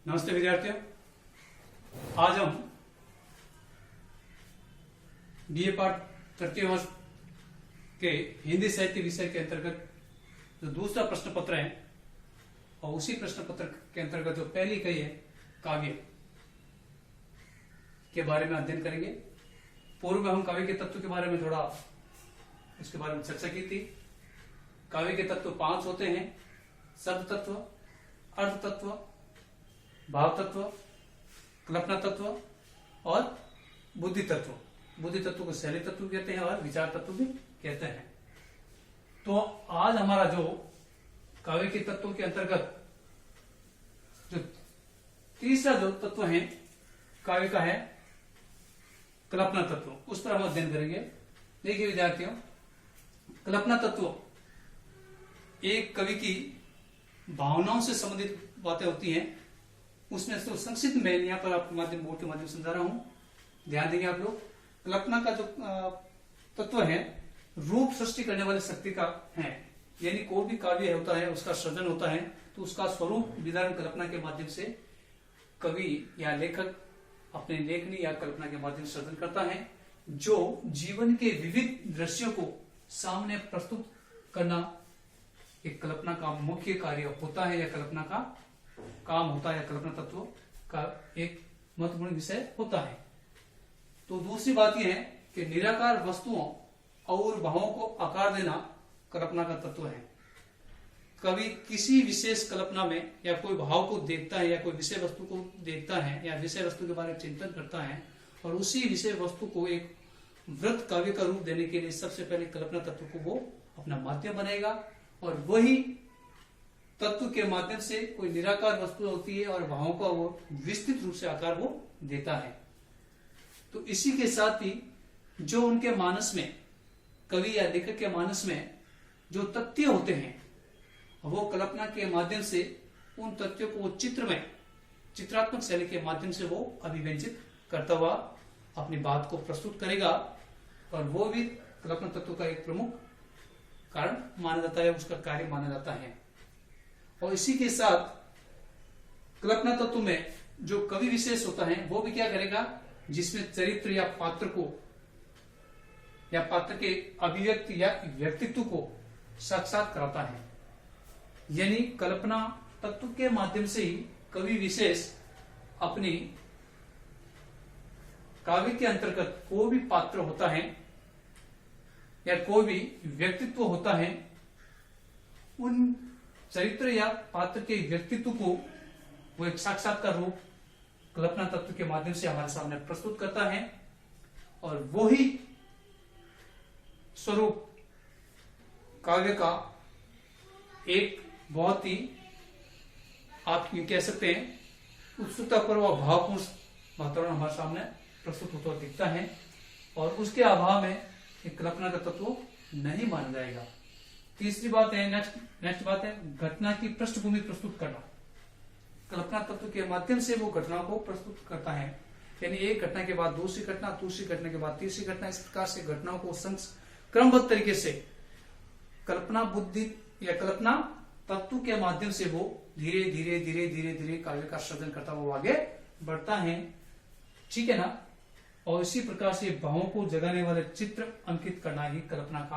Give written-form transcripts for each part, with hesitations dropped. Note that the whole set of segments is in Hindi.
नमस्ते विद्यार्थियों। आज हम बीए पाठ तृतीय वर्ष के हिंदी साहित्य विषय के अंतर्गत जो दूसरा प्रश्न पत्र है और उसी प्रश्न पत्र के अंतर्गत जो पहली इकाई है काव्य के बारे में अध्ययन करेंगे। पूर्व में हम काव्य के तत्व के बारे में थोड़ा इसके बारे में चर्चा की थी। काव्य के तत्व 5 होते हैं: शब्द तत्व, अर्थ तत्व, भाव तत्व, कल्पना तत्व और बुद्धि तत्व। बुद्धि तत्व को शैली तत्व कहते हैं और विचार तत्व भी कहते हैं। तो आज हमारा जो काव्य के तत्वों के अंतर्गत जो तीसरा जो तत्व है काव्य का है कल्पना तत्व, उस पर हम अध्ययन करेंगे। देखिए विद्यार्थियों, कल्पना तत्व एक कवि की भावनाओं से संबंधित बातें होती हैं। उसमें तो संक्षिप्त में यहाँ पर आपके माध्यम बोर्ड के माध्यम से समझा रहा हूं, ध्यान देंगे आप लोग। कल्पना का जो तत्व है रूप सृष्टि करने वाली शक्ति का है, यानी कोई भी काव्य होता है उसका सृजन होता है तो उसका स्वरूप विधान कल्पना के माध्यम से कवि या लेखक अपने लेखनी या कल्पना के माध्यम से सृजन करता है, जो जीवन के विविध दृश्यों को सामने प्रस्तुत करना एक कल्पना का मुख्य कार्य होता है या कल्पना का काम होता है या कल्पना तत्व का एक महत्वपूर्ण विषय होता है। तो दूसरी बात यह है कि निराकार वस्तुओं और भावों को आकार देना कल्पना का तत्व है। कवि किसी विशेष कल्पना में या कोई भाव को देखता है या कोई विषय वस्तु को देखता है या विषय वस्तु के बारे में चिंतन करता है और उसी विषय वस्तु को एक वृत्त काव्य का रूप देने के लिए सबसे पहले कल्पना तत्व को वो अपना माध्यम बनाएगा और वही तत्व के माध्यम से कोई निराकार वस्तु होती है और भावों का वो विस्तृत रूप से आकार वो देता है। तो इसी के साथ ही जो उनके मानस में, कवि या लेखक के मानस में जो तथ्य होते हैं वो कल्पना के माध्यम से उन तथ्यों को चित्र में चित्रात्मक शैली के माध्यम से वो अभिव्यंजित करता हुआ अपनी बात को प्रस्तुत करेगा और वो भी कल्पना तत्व का एक प्रमुख कारण माना जाता है, उसका कार्य माना जाता है। और इसी के साथ कल्पना तत्व में जो कवि विशेष होता है वो भी क्या करेगा, जिसमें चरित्र या पात्र को या पात्र के अभिव्यक्ति या व्यक्तित्व को साक्षात कराता है। यानी कल्पना तत्व के माध्यम से ही कवि विशेष अपनी काव्य के अंतर्गत कोई भी पात्र होता है या कोई भी व्यक्तित्व होता है, उन चरित्र या पात्र के व्यक्तित्व को वो एक साक्षात्कार रूप कल्पना तत्व के माध्यम से हमारे सामने प्रस्तुत करता है और वो ही स्वरूप काव्य का एक बहुत ही आप कह सकते हैं उत्सुकता पर वह भावपूर्ण वातावरण हमारे सामने प्रस्तुत होता दिखता है और उसके अभाव में एक कल्पना का तत्व नहीं माना जाएगा। तीसरी बात है, नेक्स्ट बात है घटना की पृष्ठभूमि प्रस्तुत करना। कल्पना तत्व के माध्यम से वो घटना को प्रस्तुत करता है, यानी एक घटना के बाद दूसरी घटना, दूसरी घटना के बाद तीसरी घटना, इस प्रकार से घटनाओं को क्रमबद्ध तरीके से कल्पना बुद्धि या कल्पना तत्व के माध्यम से वो धीरे धीरे धीरे धीरे धीरे काव्य का सृजन करता हुआ आगे बढ़ता है, ठीक है ना। और इसी प्रकार से भावों को जगाने वाले चित्र अंकित करना ही कल्पना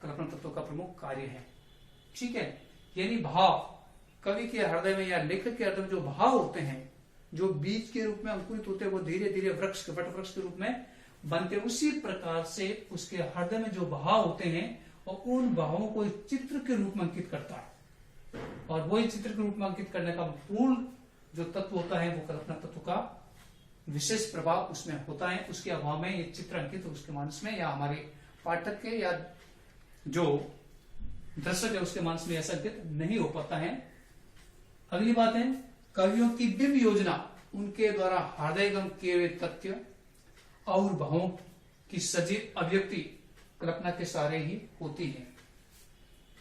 तत्व का प्रमुख कार्य है, ठीक है। यानी भाव कवि के हृदय में या लेखक के हृदय में जो भाव होते हैं, जो बीज के रूप में अंकुरित होते हैं, वो धीरे धीरे वृक्ष के वट वृक्ष के रूप में बनते, उसी प्रकार से उसके हृदय में जो भाव होते हैं और उन भावों को चित्र के रूप में अंकित करता है और वही चित्र के रूप में अंकित करने का पूर्ण जो तत्व होता है वो कल्पना तत्व का विशेष प्रभाव उसमें होता है। उसके अभाव में ये चित्र अंकित उसके मानस में या हमारे पाठक के या जो दर्शक है उसके मानस में ऐसा अंकित नहीं हो पाता है। अगली बात है कवियों की बिंब योजना, उनके द्वारा हृदयगम किए हुए तथ्य और भावों की सजीव अभिव्यक्ति कल्पना के सहारे ही होती है।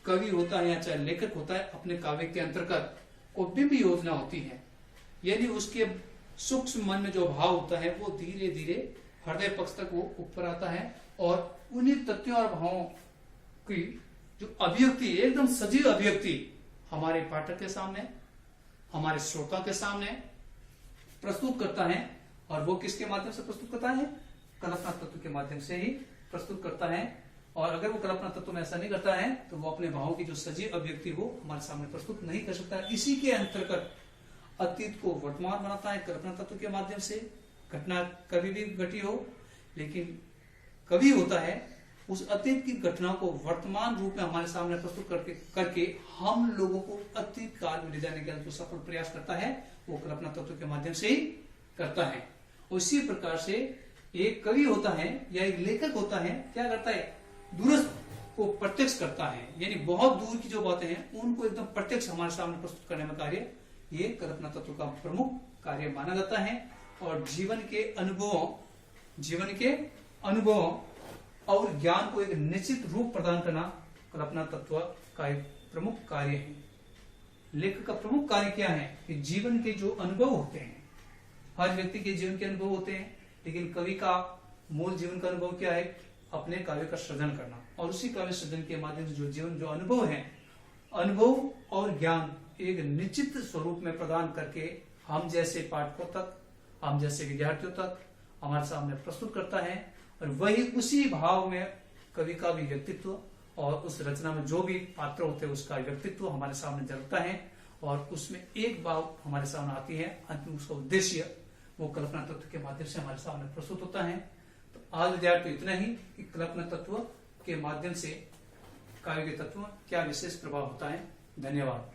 कवि होता है या चाहे लेखक होता है, अपने काव्य के अंतर्गत को बिंब योजना होती है, यानी उसके सूक्ष्म मन में जो भाव होता है वो धीरे धीरे हृदय पक्ष तक वो ऊपर आता है और उन्हीं तथ्यों और भावों की जो अभिव्यक्ति एकदम सजीव अभिव्यक्ति हमारे पाठक के सामने, हमारे श्रोता के सामने प्रस्तुत करता है, और वो किसके माध्यम से प्रस्तुत करता है? कल्पना तत्व के माध्यम से ही प्रस्तुत करता है। और अगर वो कल्पना तत्व में ऐसा नहीं करता है तो वो अपने भावों की जो सजीव अभिव्यक्ति वो हमारे सामने प्रस्तुत नहीं कर सकता। इसी के अंतर्गत अतीत को वर्तमान बनाता है कल्पना तत्व के माध्यम से। घटना कभी भी घटी हो, लेकिन कभी होता है उस अतीत की घटना को वर्तमान रूप में हमारे सामने प्रस्तुत करके हम लोगों को अतीत काल में ले जाने का जो सफल प्रयास करता है वो कल्पना तत्व के माध्यम से ही करता है। उसी प्रकार से एक कवि होता है या एक लेखक होता है, क्या करता है? दूरस्थ को प्रत्यक्ष करता है, यानी बहुत दूर की जो बातें हैं उनको एकदम प्रत्यक्ष हमारे सामने प्रस्तुत करने में कार्य ये कल्पना तत्व का प्रमुख कार्य माना जाता है। और जीवन के अनुभवों और ज्ञान को एक निश्चित रूप प्रदान करना कल्पना तत्व का एक प्रमुख कार्य है। लेखक का प्रमुख कार्य क्या है? कि जीवन के जो अनुभव होते हैं, हर व्यक्ति के जीवन के अनुभव होते हैं, लेकिन कवि का मूल जीवन का अनुभव क्या है? अपने काव्य का सृजन करना, और उसी काव्य सृजन के माध्यम से जो जीवन जो अनुभव है, अनुभव और ज्ञान एक निश्चित स्वरूप में प्रदान करके हम जैसे पाठकों तक, हम जैसे विद्यार्थियों तक हमारे सामने प्रस्तुत करता है। और वही उसी भाव में कवि का भी व्यक्तित्व और उस रचना में जो भी पात्र होते हैं उसका व्यक्तित्व हमारे सामने झलकता है, और उसमें एक भाव हमारे सामने आती है, अंतिम उसका उद्देश्य वो कल्पना तत्व के माध्यम से हमारे सामने प्रस्तुत होता है। तो आज विद्यार्थी इतना ही कि कल्पना तत्व के माध्यम से काव्य के तत्व क्या विशेष प्रभाव होता है। धन्यवाद।